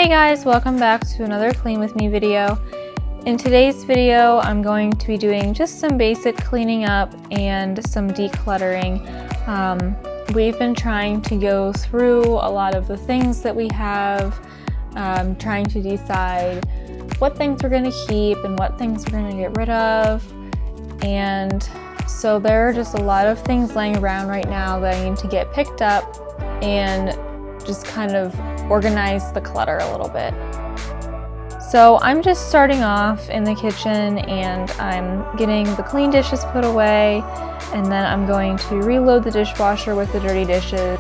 Hey guys, welcome back to another Clean With Me video. In today's video, I'm going to be doing just some basic cleaning up and some decluttering. We've been trying to go through a lot of the things that we have, trying to decide what things we're going to keep and what things we're going to get rid of. And so there are just a lot of things laying around right now that I need to get picked up and just kind of organize the clutter a little bit. So I'm just starting off in the kitchen and I'm getting the clean dishes put away, and then I'm going to reload the dishwasher with the dirty dishes.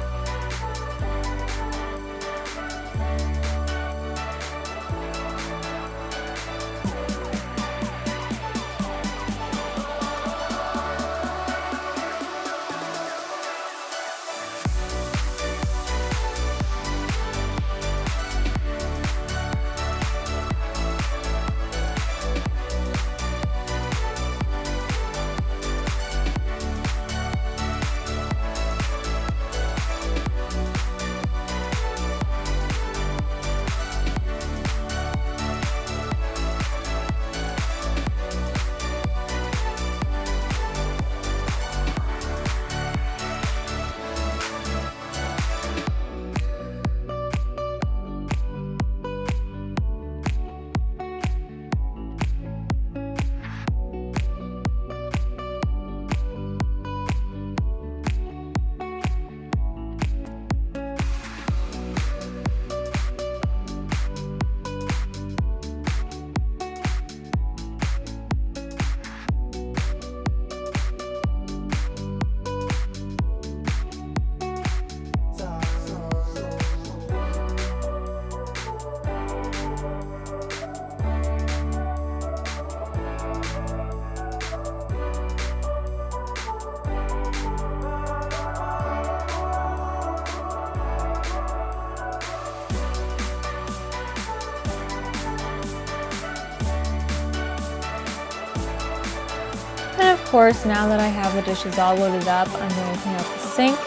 And of course, now that I have the dishes all loaded up, I'm going to clean out the sink.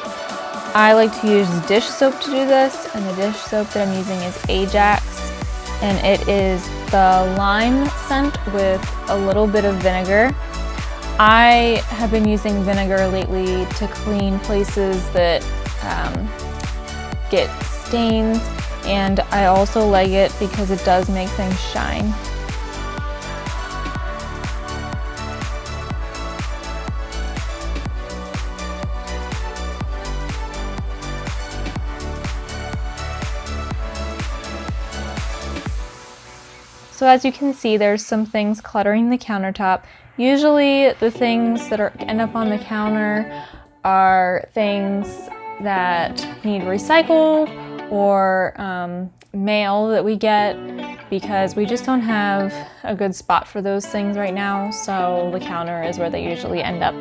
I like to use dish soap to do this, and the dish soap that I'm using is Ajax, and it is the lime scent with a little bit of vinegar. I have been using vinegar lately to clean places that get stains, and I also like it because it does make things shine. So as you can see, there's some things cluttering the countertop. Usually the things that end up on the counter are things that need recycled or mail that we get, because we just don't have a good spot for those things right now, so the counter is where they usually end up.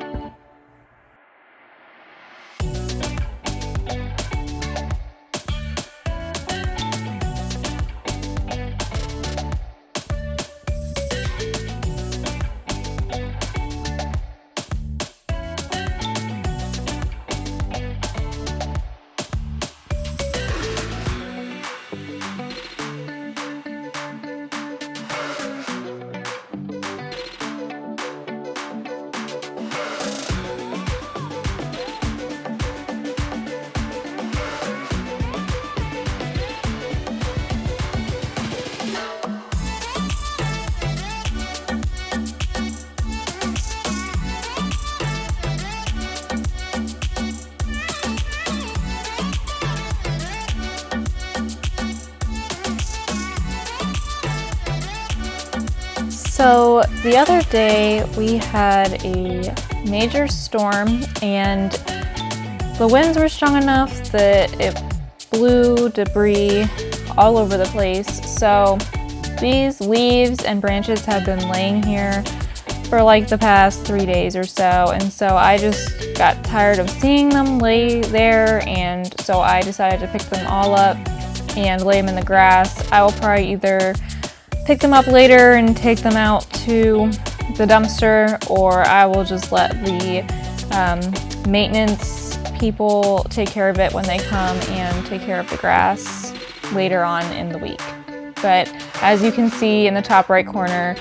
So the other day we had a major storm, and the winds were strong enough that it blew debris all over the place. So these leaves and branches have been laying here for like the past 3 days or so, and so I just got tired of seeing them lay there, and so I decided to pick them all up and lay them in the grass. I will probably either pick them up later and take them out to the dumpster, or I will just let the maintenance people take care of it when they come and take care of the grass later on in the week. But as you can see in the top right corner,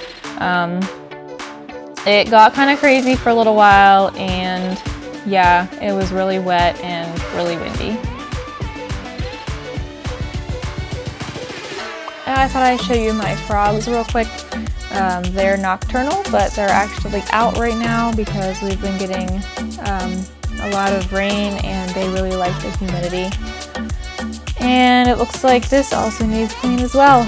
it got kind of crazy for a little while, and yeah, it was really wet and really windy. I thought I'd show you my frogs real quick. They're nocturnal, but they're actually out right now because we've been getting a lot of rain and they really like the humidity. And it looks like this also needs clean as well.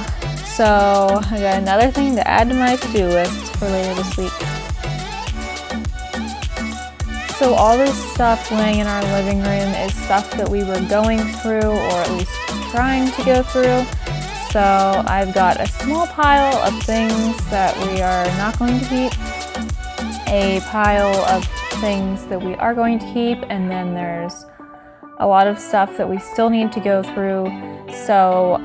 So I got another thing to add to my to-do list for later this week. So all this stuff laying in our living room is stuff that we were going through, or at least trying to go through. So I've got a small pile of things that we are not going to keep, a pile of things that we are going to keep, and then there's a lot of stuff that we still need to go through. So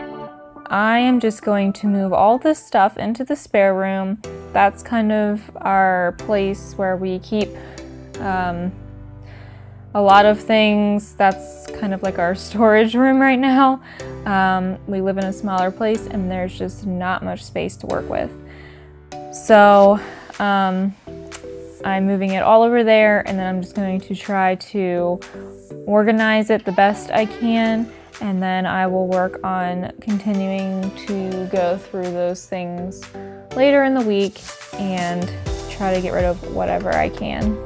I am just going to move all this stuff into the spare room. That's kind of our place where we keep a lot of things. That's kind of like our storage room right now. We live in a smaller place and there's just not much space to work with. So I'm moving it all over there, and then I'm just going to try to organize it the best I can, and then I will work on continuing to go through those things later in the week and try to get rid of whatever I can.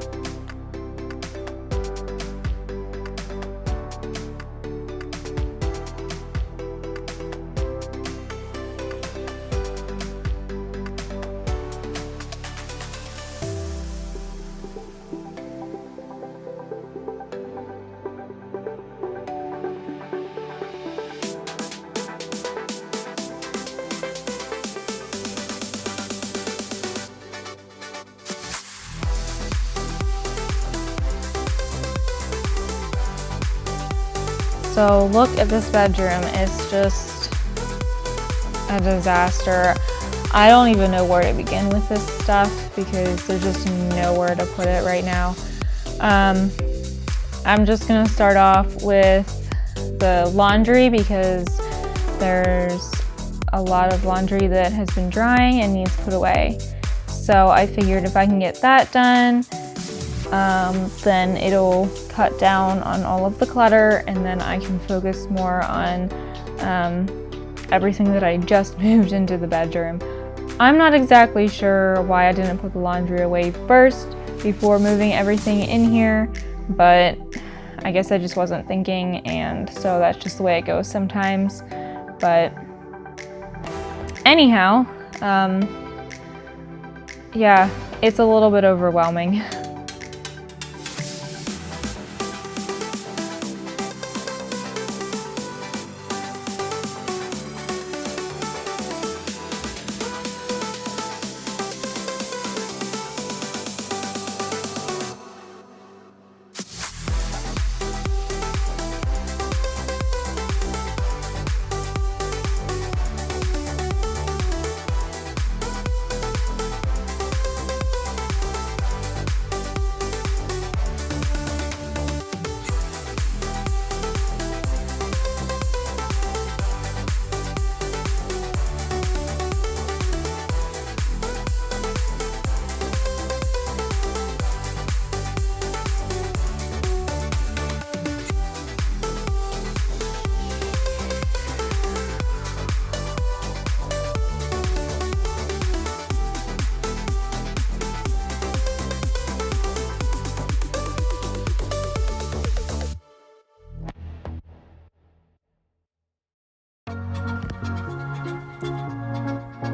So look at this bedroom, it's just a disaster. I don't even know where to begin with this stuff because there's just nowhere to put it right now. I'm just gonna start off with the laundry because there's a lot of laundry that has been drying and needs put away. So I figured if I can get that done, then it'll cut down on all of the clutter, and then I can focus more on everything that I just moved into the bedroom. I'm not exactly sure why I didn't put the laundry away first before moving everything in here, but I guess I just wasn't thinking, and so that's just the way it goes sometimes. But anyhow, yeah, it's a little bit overwhelming.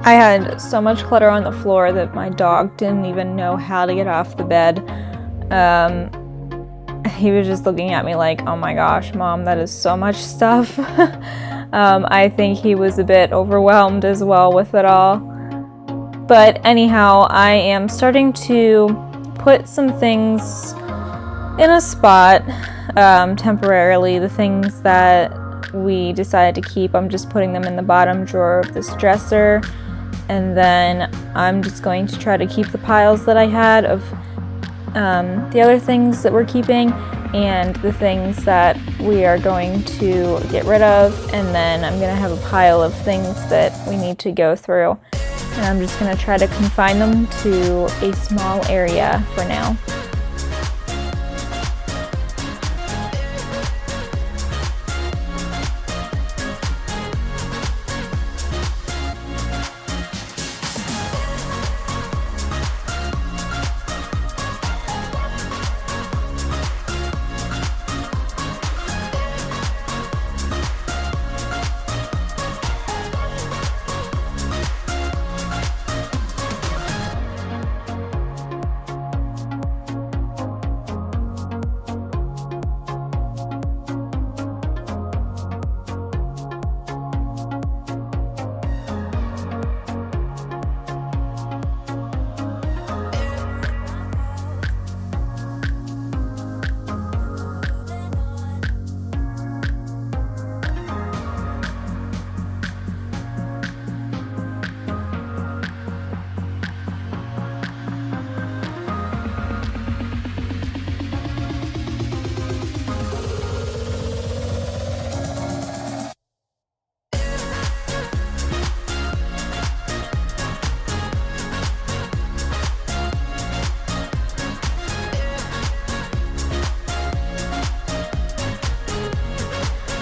I had so much clutter on the floor that my dog didn't even know how to get off the bed. He was just looking at me like, oh my gosh, Mom, that is so much stuff. I think he was a bit overwhelmed as well with it all. But anyhow, I am starting to put some things in a spot temporarily. The things that we decided to keep, I'm just putting them in the bottom drawer of this dresser. And then I'm just going to try to keep the piles that I had of the other things that we're keeping, and the things that we are going to get rid of, and then I'm going to have a pile of things that we need to go through, and I'm just going to try to confine them to a small area for now.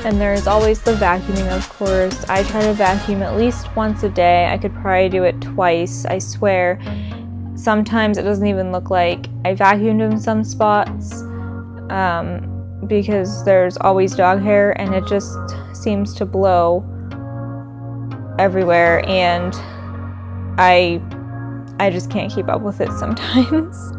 And there's always the vacuuming, of course. I try to vacuum at least once a day. I could probably do it twice, I swear. Sometimes it doesn't even look like I vacuumed in some spots because there's always dog hair and it just seems to blow everywhere, and I just can't keep up with it sometimes.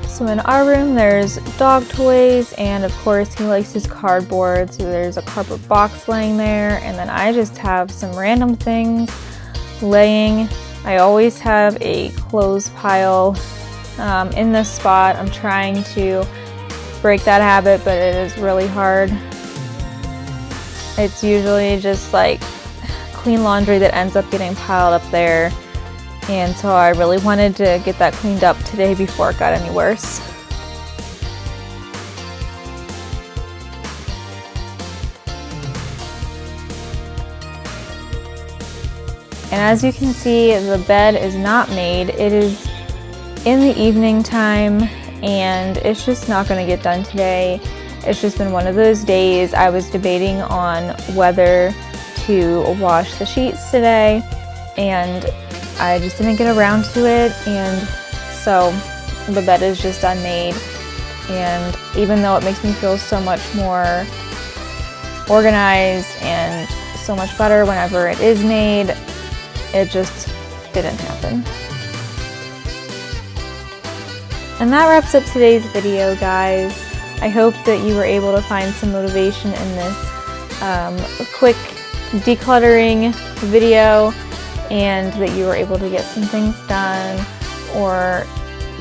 So in our room there's dog toys, and of course he likes his cardboard, so there's a cardboard box laying there, and then I just have some random things laying. I always have a clothes pile in this spot. I'm trying to break that habit, but it is really hard. It's usually just like clean laundry that ends up getting piled up there. And so I really wanted to get that cleaned up today before it got any worse. And as you can see, the bed is not made. It is in the evening time and it's just not going to get done today. It's just been one of those days. I was debating on whether to wash the sheets today, and I just didn't get around to it, and so the bed is just unmade. And even though it makes me feel so much more organized and so much better whenever it is made. It just didn't happen. And that wraps up today's video, guys. I hope that you were able to find some motivation in this quick decluttering video, and that you were able to get some things done, or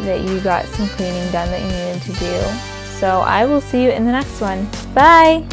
that you got some cleaning done that you needed to do. So I will see you in the next one. Bye!